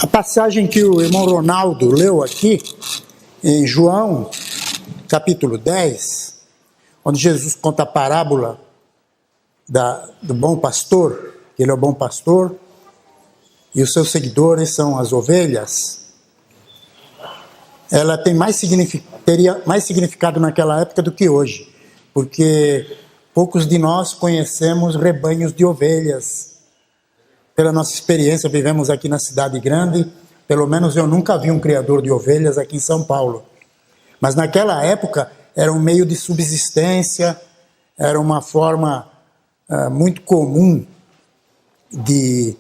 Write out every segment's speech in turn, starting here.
A passagem que o irmão Ronaldo leu aqui, em João, capítulo 10, onde Jesus conta a parábola do bom pastor, que ele é o bom pastor, e os seus seguidores são as ovelhas, ela tem teria mais significado naquela época do que hoje, porque poucos de nós conhecemos rebanhos de ovelhas. Pela nossa experiência, vivemos aqui na cidade grande, pelo menos eu nunca vi um criador de ovelhas aqui em São Paulo. Mas naquela época era um meio de subsistência, era uma forma muito comum de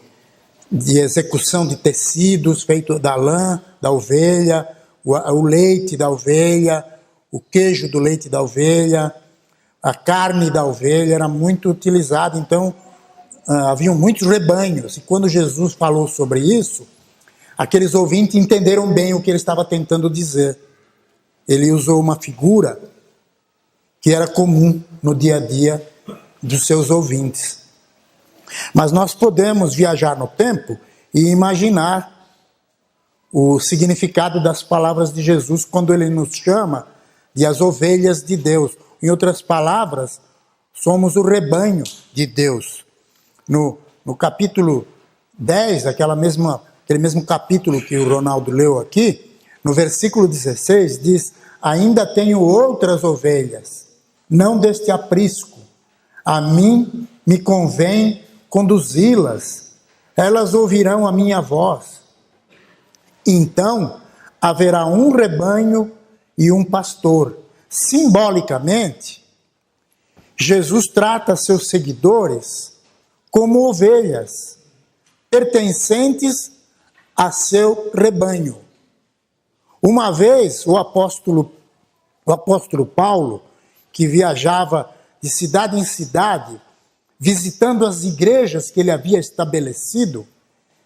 execução de tecidos feito da lã da ovelha, o leite da ovelha, o queijo do leite da ovelha, a carne da ovelha era muito utilizada. Então haviam muitos rebanhos, e quando Jesus falou sobre isso, aqueles ouvintes entenderam bem o que ele estava tentando dizer. Ele usou uma figura que era comum no dia a dia dos seus ouvintes. Mas nós podemos viajar no tempo e imaginar o significado das palavras de Jesus quando ele nos chama de as ovelhas de Deus. Em outras palavras, somos o rebanho de Deus. No capítulo 10, aquele mesmo capítulo que o Ronaldo leu aqui, no versículo 16, diz: ainda tenho outras ovelhas, não deste aprisco. A mim me convém conduzi-las, elas ouvirão a minha voz. Então haverá um rebanho e um pastor. Simbolicamente, Jesus trata seus seguidores como ovelhas, pertencentes a seu rebanho. Uma vez o apóstolo Paulo, que viajava de cidade em cidade, visitando as igrejas que ele havia estabelecido,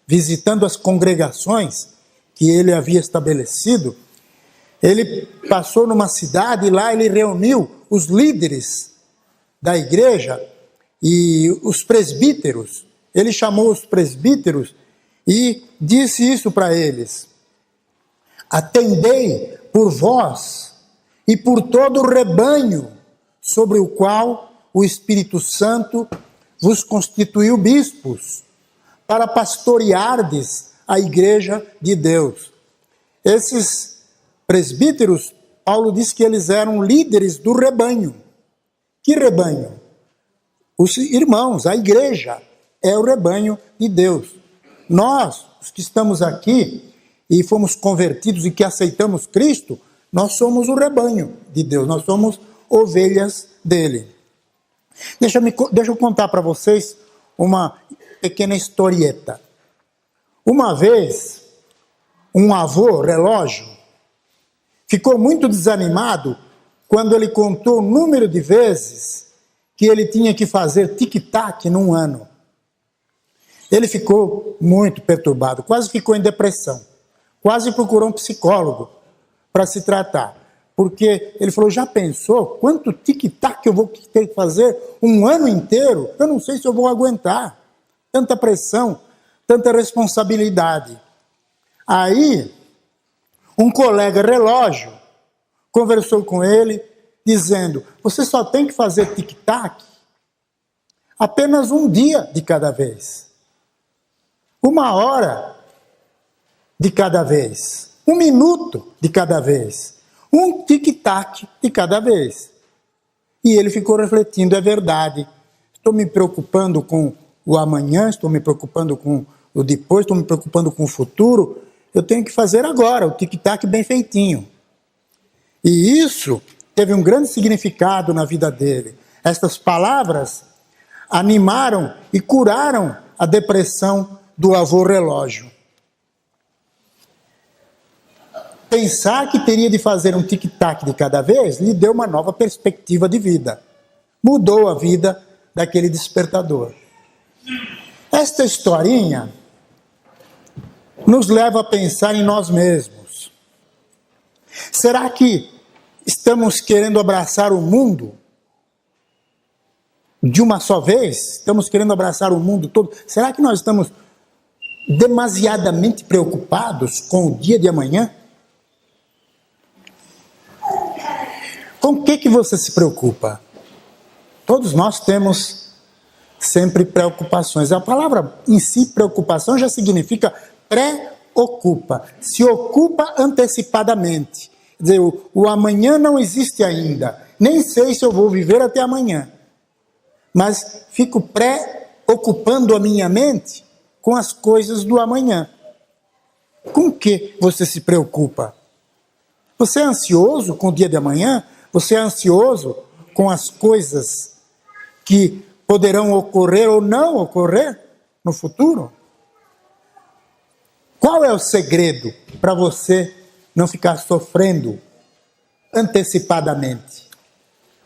visitando as congregações que ele havia estabelecido, ele passou numa cidade e lá ele reuniu os líderes da igreja e os presbíteros. Ele chamou os presbíteros e disse isso para eles: atendei por vós e por todo o rebanho sobre o qual o Espírito Santo vos constituiu bispos, para pastoreardes a igreja de Deus. Esses presbíteros, Paulo diz que eles eram líderes do rebanho. Que rebanho? Os irmãos, a igreja é o rebanho de Deus. Nós, os que estamos aqui e fomos convertidos e que aceitamos Cristo, nós somos o rebanho de Deus, nós somos ovelhas dele. Deixa eu contar para vocês uma pequena historieta. Uma vez, um avô relógio ficou muito desanimado quando ele contou o número de vezes que ele tinha que fazer tic-tac num ano. Ele ficou muito perturbado, quase ficou em depressão, quase procurou um psicólogo para se tratar, porque ele falou: já pensou quanto tic-tac eu vou ter que fazer um ano inteiro? Eu não sei se eu vou aguentar tanta pressão, tanta responsabilidade. Aí, um colega relógio conversou com ele, dizendo: você só tem que fazer tic-tac apenas um dia de cada vez, 1 hora de cada vez, 1 minuto de cada vez, um tic-tac de cada vez. E ele ficou refletindo: é verdade, estou me preocupando com o amanhã, estou me preocupando com o depois, estou me preocupando com o futuro, eu tenho que fazer agora o tic-tac bem feitinho. E isso teve um grande significado na vida dele. Estas palavras animaram e curaram a depressão do avô relógio. Pensar que teria de fazer um tic-tac de cada vez lhe deu uma nova perspectiva de vida. Mudou a vida daquele despertador. Esta historinha nos leva a pensar em nós mesmos. Será que estamos querendo abraçar o mundo de uma só vez? Estamos querendo abraçar o mundo todo? Será que nós estamos demasiadamente preocupados com o dia de amanhã? Com o que você se preocupa? Todos nós temos sempre preocupações. A palavra em si, preocupação, já significa preocupa. Se ocupa antecipadamente. Quer dizer, o amanhã não existe ainda. Nem sei se eu vou viver até amanhã. Mas fico preocupando a minha mente com as coisas do amanhã. Com o que você se preocupa? Você é ansioso com o dia de amanhã? Você é ansioso com as coisas que poderão ocorrer ou não ocorrer no futuro? Qual é o segredo para você não ficar sofrendo antecipadamente?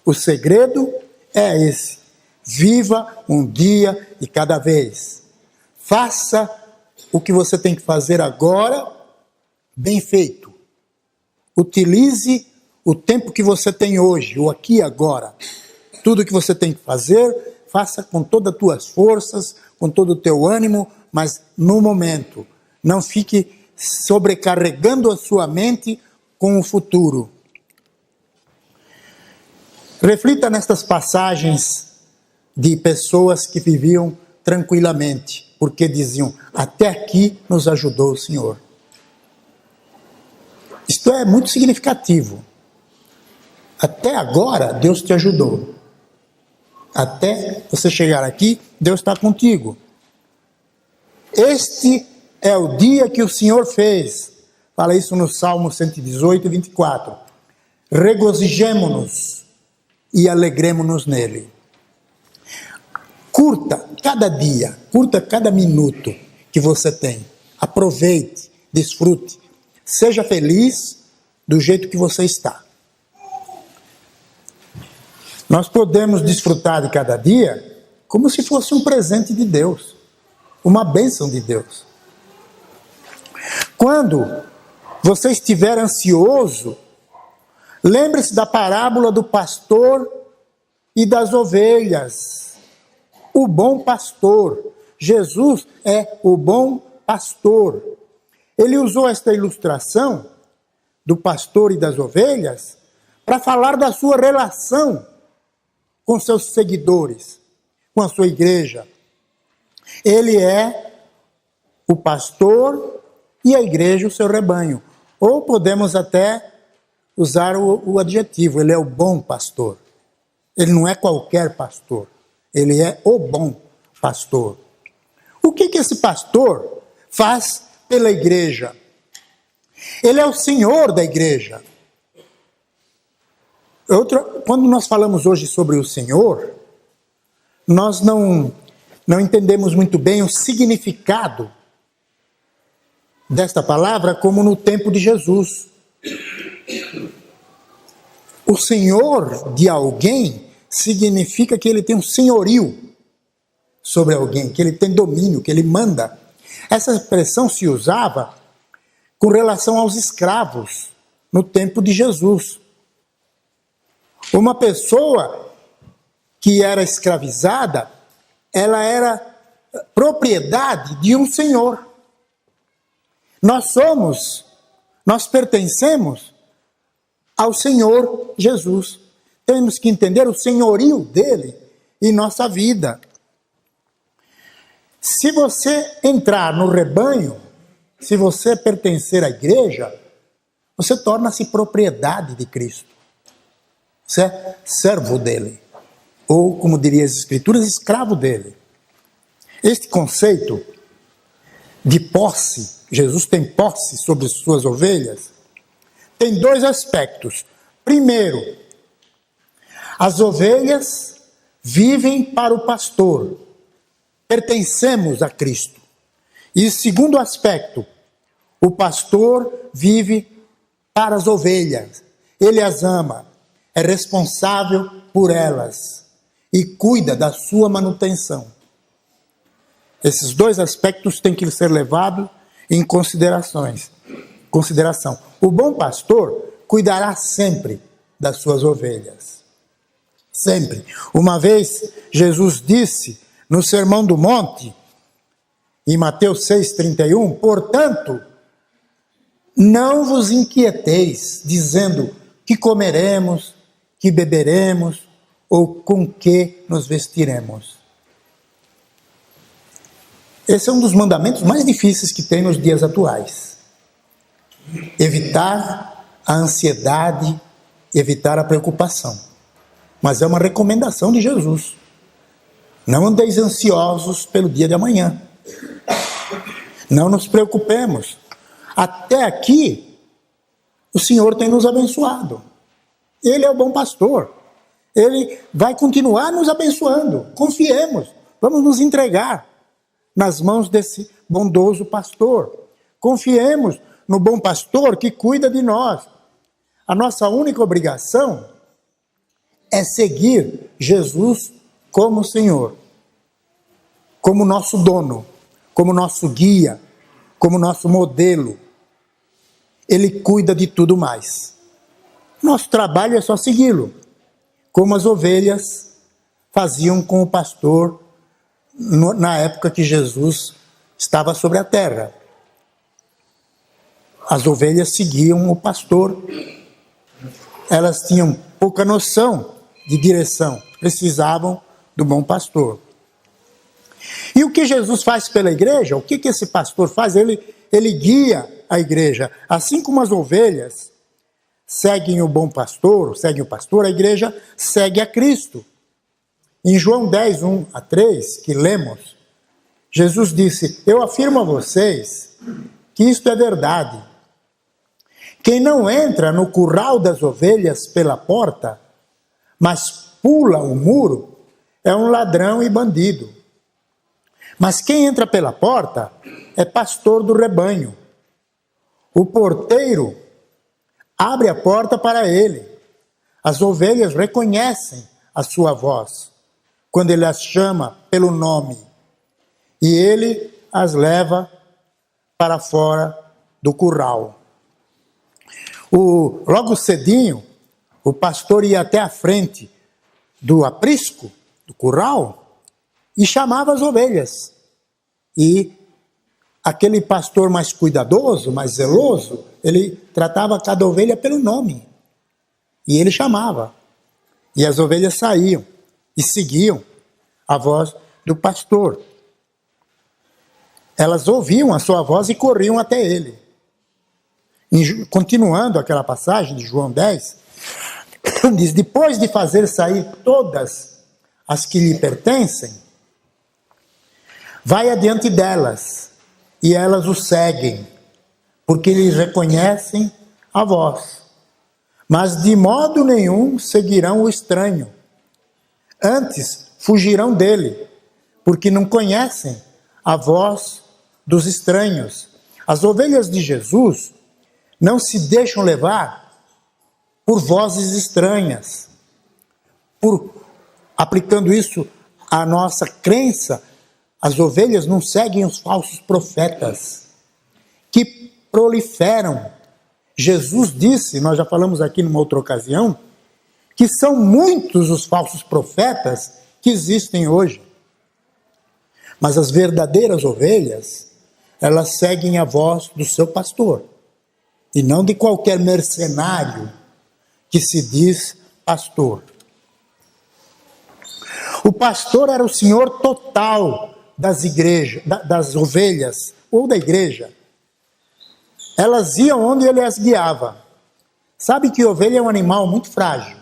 O segredo é esse: viva um dia de cada vez. Faça o que você tem que fazer agora, bem feito. Utilize o tempo que você tem hoje, o aqui e agora. Tudo que você tem que fazer, faça com todas as tuas forças, com todo o teu ânimo, mas no momento. Não fique sobrecarregando a sua mente com o futuro. Reflita nestas passagens de pessoas que viviam tranquilamente, porque diziam: até aqui nos ajudou o Senhor. Isto é muito significativo. Até agora Deus te ajudou. Até você chegar aqui, Deus está contigo. Este é o dia que o Senhor fez. Fala isso no Salmo 118, 24. Regozijemo-nos e alegremo-nos nele. Curta cada dia, curta cada minuto que você tem. Aproveite, desfrute. Seja feliz do jeito que você está. Nós podemos desfrutar de cada dia como se fosse um presente de Deus, uma bênção de Deus. Quando você estiver ansioso, lembre-se da parábola do pastor e das ovelhas. O bom pastor. Jesus é o bom pastor. Ele usou esta ilustração do pastor e das ovelhas para falar da sua relação com seus seguidores, com a sua igreja. Ele é o pastor e a igreja o seu rebanho. Ou podemos até usar o adjetivo: ele é o bom pastor. Ele não é qualquer pastor, ele é o bom pastor. O que esse pastor faz pela igreja? Ele é o senhor da igreja. Quando nós falamos hoje sobre o Senhor, nós não entendemos muito bem o significado desta palavra como no tempo de Jesus. O Senhor de alguém significa que ele tem um senhorio sobre alguém, que ele tem domínio, que ele manda. Essa expressão se usava com relação aos escravos no tempo de Jesus. Uma pessoa que era escravizada, ela era propriedade de um senhor. Nós pertencemos ao Senhor Jesus. Temos que entender o senhorio dele em nossa vida. Se você entrar no rebanho, se você pertencer à igreja, você torna-se propriedade de Cristo. Você é servo dele. Ou, como diria as Escrituras, escravo dele. Este conceito de posse, Jesus tem posse sobre suas ovelhas, tem dois aspectos. Primeiro, as ovelhas vivem para o pastor. Pertencemos a Cristo. E segundo aspecto, o pastor vive para as ovelhas. Ele as ama, é responsável por elas e cuida da sua manutenção. Esses dois aspectos têm que ser levados em consideração. O bom pastor cuidará sempre das suas ovelhas. Sempre. Uma vez, Jesus disse no Sermão do Monte, em Mateus 6,31, portanto, não vos inquieteis, dizendo que comeremos, que beberemos, ou com que nos vestiremos. Esse é um dos mandamentos mais difíceis que tem nos dias atuais. Evitar a ansiedade, evitar a preocupação. Mas é uma recomendação de Jesus. Não andeis ansiosos pelo dia de amanhã. Não nos preocupemos. Até aqui, o Senhor tem nos abençoado. Ele é o bom pastor. Ele vai continuar nos abençoando. Confiemos. Vamos nos entregar nas mãos desse bondoso pastor. Confiemos no bom pastor que cuida de nós. A nossa única obrigação é seguir Jesus como Senhor, como nosso dono, como nosso guia, como nosso modelo. Ele cuida de tudo mais. Nosso trabalho é só segui-lo, como as ovelhas faziam com o pastor na época que Jesus estava sobre a terra. As ovelhas seguiam o pastor. Elas tinham pouca noção de direção, precisavam do bom pastor. E o que Jesus faz pela igreja? O que esse pastor faz? Ele guia a igreja. Assim como as ovelhas seguem o bom pastor, seguem o pastor, a igreja segue a Cristo. Em João 10, 1-3, que lemos, Jesus disse: eu afirmo a vocês que isto é verdade. Quem não entra no curral das ovelhas pela porta, mas pula o muro, é um ladrão e bandido. Mas quem entra pela porta é pastor do rebanho. O porteiro abre a porta para ele. As ovelhas reconhecem a sua voz quando ele as chama pelo nome. E ele as leva para fora do curral. Logo cedinho, o pastor ia até a frente do aprisco, do curral, e chamava as ovelhas. E aquele pastor mais cuidadoso, mais zeloso, ele tratava cada ovelha pelo nome. E ele chamava. E as ovelhas saíam e seguiam a voz do pastor. Elas ouviam a sua voz e corriam até ele. Continuando aquela passagem de João 10, diz: depois de fazer sair todas as que lhe pertencem, vai adiante delas, e elas o seguem, porque lhes reconhecem a voz. Mas de modo nenhum seguirão o estranho. Antes fugirão dele, porque não conhecem a voz dos estranhos. As ovelhas de Jesus não se deixam levar por vozes estranhas. Aplicando isso à nossa crença, as ovelhas não seguem os falsos profetas que proliferam. Jesus disse, nós já falamos aqui numa outra ocasião, que são muitos os falsos profetas que existem hoje. Mas as verdadeiras ovelhas, elas seguem a voz do seu pastor. E não de qualquer mercenário que se diz pastor. O pastor era o senhor total das igrejas, das ovelhas ou da igreja. Elas iam onde ele as guiava. Sabe que ovelha é um animal muito frágil.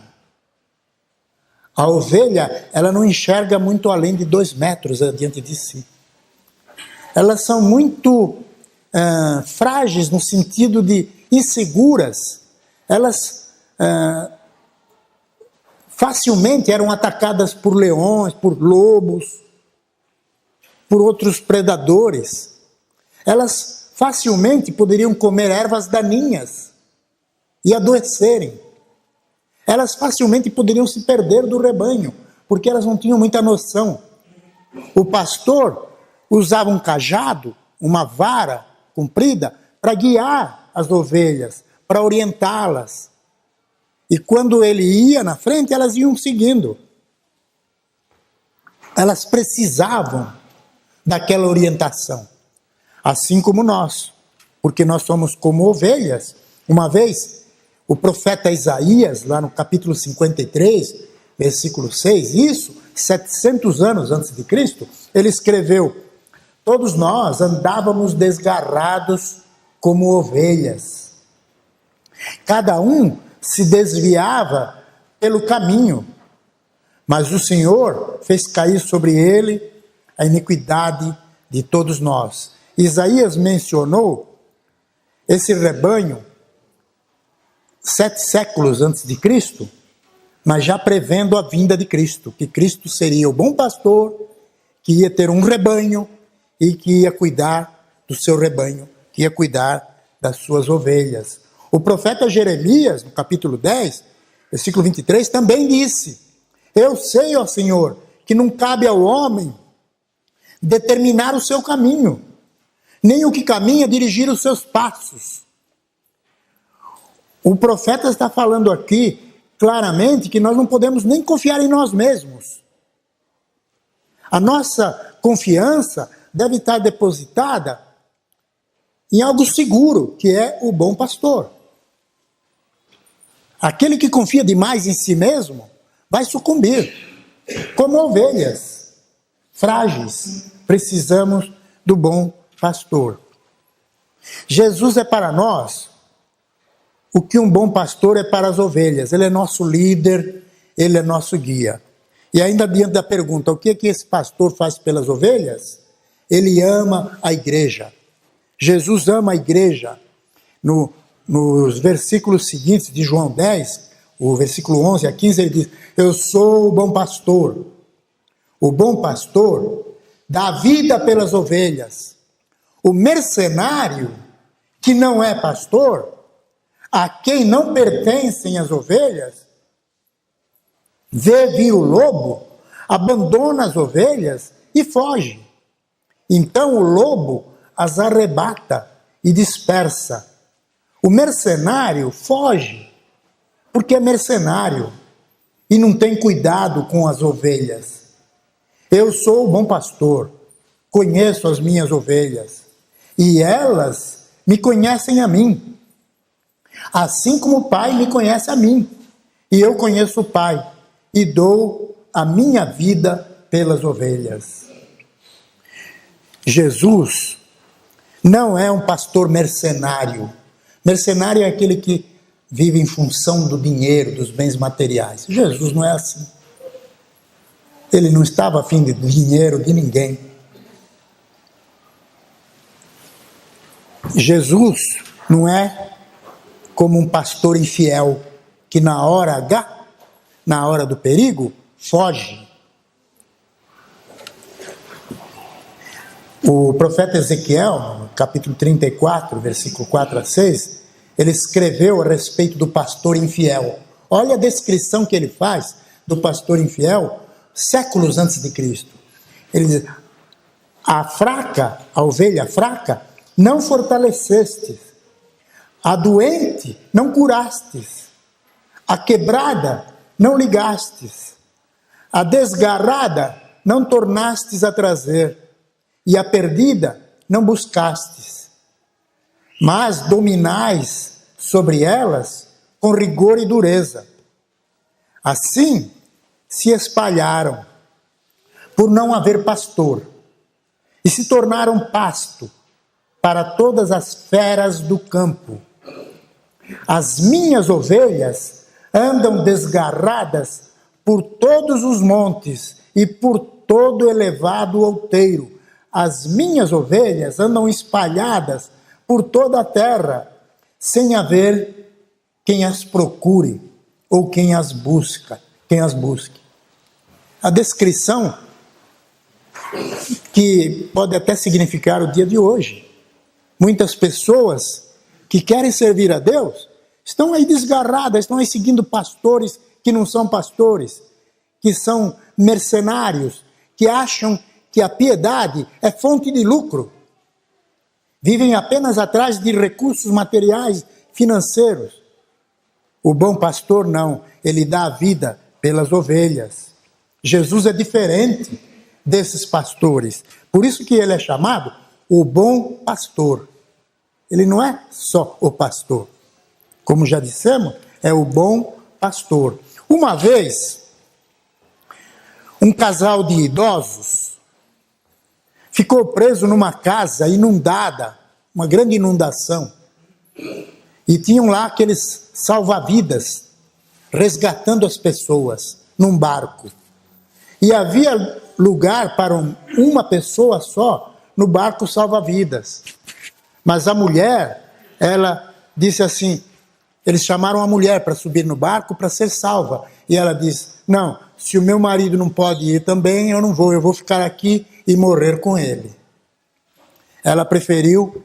A ovelha, ela não enxerga muito além de 2 metros adiante de si. Elas são muito frágeis no sentido de inseguras. Elas facilmente eram atacadas por leões, por lobos, por outros predadores. Elas facilmente poderiam comer ervas daninhas e adoecerem. Elas facilmente poderiam se perder do rebanho, porque elas não tinham muita noção. O pastor usava um cajado, uma vara comprida, para guiar as ovelhas, para orientá-las. E quando ele ia na frente, elas iam seguindo. Elas precisavam daquela orientação. assim como nós, porque nós somos como ovelhas. Uma vez, o profeta Isaías, lá no capítulo 53, versículo 6, isso, 700 anos antes de Cristo, ele escreveu: todos nós andávamos desgarrados como ovelhas. Cada um se desviava pelo caminho, mas o Senhor fez cair sobre ele a iniquidade de todos nós. Isaías mencionou esse rebanho 7 séculos antes de Cristo, mas já prevendo a vinda de Cristo, que Cristo seria o bom pastor, que ia ter um rebanho e que ia cuidar do seu rebanho, que ia cuidar das suas ovelhas. O profeta Jeremias, no capítulo 10, versículo 23, também disse: eu sei, ó Senhor, que não cabe ao homem determinar o seu caminho, nem o que caminha dirigir os seus passos. O profeta está falando aqui claramente que nós não podemos nem confiar em nós mesmos. A nossa confiança deve estar depositada em algo seguro, que é o bom pastor. Aquele que confia demais em si mesmo vai sucumbir, como ovelhas frágeis. Precisamos do bom pastor. Jesus é para nós o que um bom pastor é para as ovelhas. Ele é nosso líder, ele é nosso guia. E ainda diante da pergunta, o que é que esse pastor faz pelas ovelhas? Ele ama a igreja. Jesus ama a igreja. Nos versículos seguintes de João 10, o versículo 11 a 15, ele diz: eu sou o bom pastor. O bom pastor dá vida pelas ovelhas. O mercenário, que não é pastor, a quem não pertencem as ovelhas, vê vir o lobo, abandona as ovelhas e foge. Então o lobo as arrebata e dispersa. O mercenário foge, porque é mercenário e não tem cuidado com as ovelhas. Eu sou o bom pastor, conheço as minhas ovelhas, e elas me conhecem a mim, assim como o Pai me conhece a mim, e eu conheço o Pai, e dou a minha vida pelas ovelhas. Jesus não é um pastor mercenário. Mercenário é aquele que vive em função do dinheiro, dos bens materiais. Jesus não é assim. Ele não estava a fim de dinheiro de ninguém. Jesus não é como um pastor infiel que na hora H, na hora do perigo, foge. O profeta Ezequiel, no capítulo 34, versículo 4 a 6, ele escreveu a respeito do pastor infiel. Olha a descrição que ele faz do pastor infiel séculos antes de Cristo. Ele diz: a ovelha fraca, não fortalecestes, a doente não curastes, a quebrada não ligastes, a desgarrada não tornastes a trazer, e a perdida não buscastes, mas dominais sobre elas com rigor e dureza. Assim se espalharam, por não haver pastor, e se tornaram pasto para todas as feras do campo. As minhas ovelhas andam desgarradas por todos os montes e por todo elevado outeiro. As minhas ovelhas andam espalhadas por toda a terra, sem haver quem as procure ou quem as busque. A descrição que pode até significar o dia de hoje. Muitas pessoas que querem servir a Deus estão aí desgarradas, estão aí seguindo pastores que não são pastores, que são mercenários, que acham que a piedade é fonte de lucro. Vivem apenas atrás de recursos materiais, financeiros. O bom pastor não, ele dá a vida pelas ovelhas. Jesus é diferente desses pastores. Por isso que ele é chamado o bom pastor. Ele não é só o pastor. Como já dissemos, é o bom pastor. Uma vez, um casal de idosos ficou preso numa casa inundada, uma grande inundação. E tinham lá aqueles salva-vidas, resgatando as pessoas num barco. E havia lugar para uma pessoa só no barco salva-vidas. Mas a mulher, ela disse assim, eles chamaram a mulher para subir no barco para ser salva. E ela disse, não, se o meu marido não pode ir também, eu não vou, eu vou ficar aqui e morrer com ele. Ela preferiu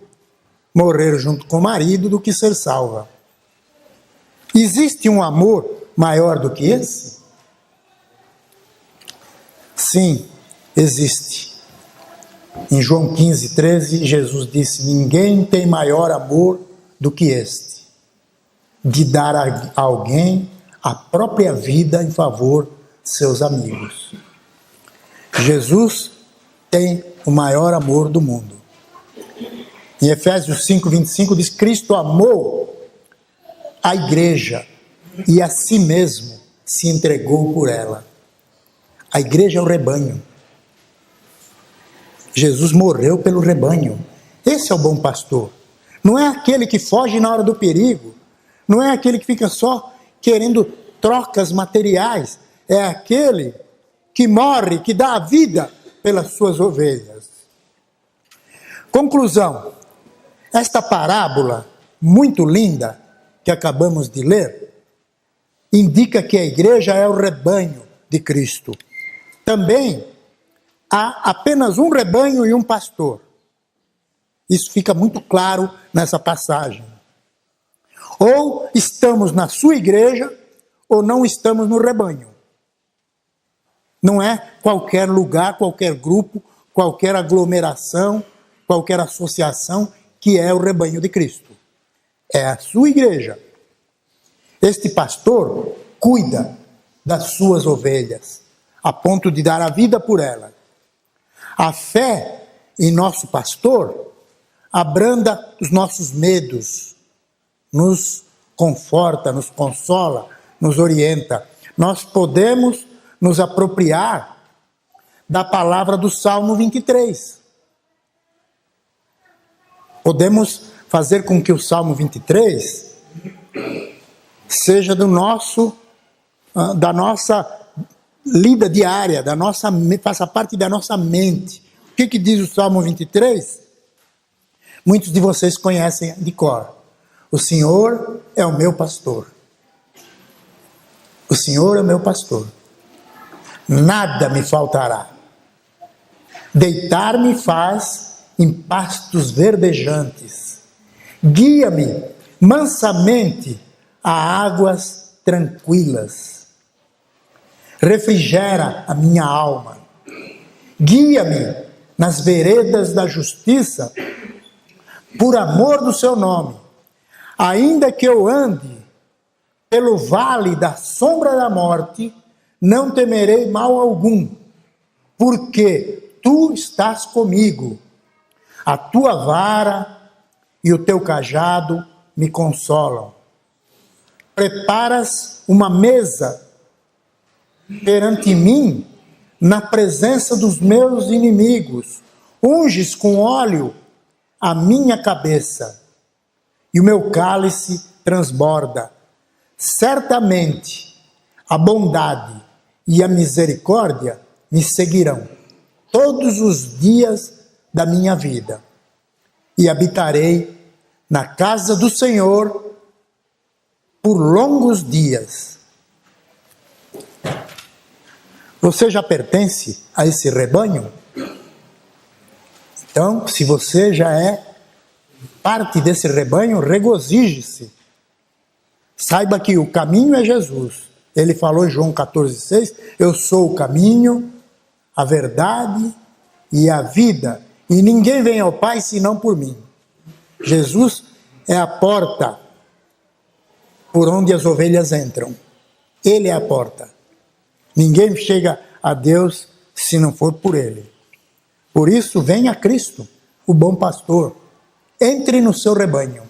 morrer junto com o marido do que ser salva. Existe um amor maior do que esse? Sim, existe. Em João 15:13, Jesus disse, ninguém tem maior amor do que este, de dar a alguém a própria vida em favor de seus amigos. Jesus tem o maior amor do mundo. Em Efésios 5:25 diz, Cristo amou a igreja e a si mesmo se entregou por ela. A igreja é o rebanho. Jesus morreu pelo rebanho. Esse é o bom pastor. Não é aquele que foge na hora do perigo. Não é aquele que fica só querendo trocas materiais. É aquele que morre, que dá a vida pelas suas ovelhas. Conclusão. Esta parábola, muito linda, que acabamos de ler, indica que a igreja é o rebanho de Cristo. Também há apenas um rebanho e um pastor. Isso fica muito claro nessa passagem. Ou estamos na sua igreja, ou não estamos no rebanho. Não é qualquer lugar, qualquer grupo, qualquer aglomeração, qualquer associação que é o rebanho de Cristo. É a sua igreja. Este pastor cuida das suas ovelhas, a ponto de dar a vida por ela. A fé em nosso pastor abranda os nossos medos, nos conforta, nos consola, nos orienta. Nós podemos nos apropriar da palavra do Salmo 23. Podemos fazer com que o Salmo 23 seja da nossa lida diária, faça parte da nossa mente. O que diz o Salmo 23? Muitos de vocês conhecem de cor. O Senhor é o meu pastor. O Senhor é o meu pastor. Nada me faltará. Deitar-me faz em pastos verdejantes. Guia-me mansamente a águas tranquilas. Refrigera a minha alma. Guia-me nas veredas da justiça, por amor do seu nome. Ainda que eu ande pelo vale da sombra da morte, não temerei mal algum, porque tu estás comigo. A tua vara e o teu cajado me consolam. Preparas uma mesa perante mim, na presença dos meus inimigos. Unges com óleo a minha cabeça, e o meu cálice transborda. Certamente a bondade e a misericórdia me seguirão todos os dias da minha vida, e habitarei na casa do Senhor por longos dias. Você já pertence a esse rebanho? Então, se você já é parte desse rebanho, regozije-se. Saiba que o caminho é Jesus. Ele falou em João 14,6, eu sou o caminho, a verdade e a vida, e ninguém vem ao Pai senão por mim. Jesus é a porta por onde as ovelhas entram. Ele é a porta. Ninguém chega a Deus se não for por Ele. Por isso, venha a Cristo, o bom pastor. Entre no seu rebanho.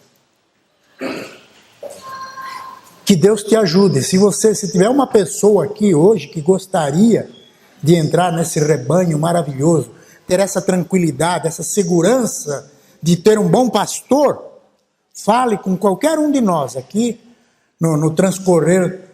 Que Deus te ajude. Se tiver uma pessoa aqui hoje que gostaria de entrar nesse rebanho maravilhoso, ter essa tranquilidade, essa segurança de ter um bom pastor, fale com qualquer um de nós aqui, no transcorrer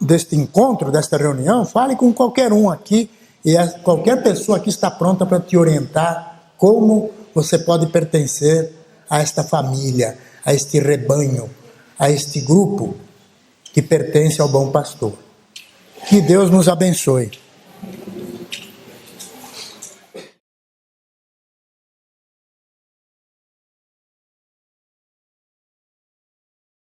deste encontro, desta reunião, fale com qualquer um aqui, e qualquer pessoa aqui está pronta para te orientar como você pode pertencer a esta família, a este rebanho, a este grupo que pertence ao bom pastor. Que Deus nos abençoe.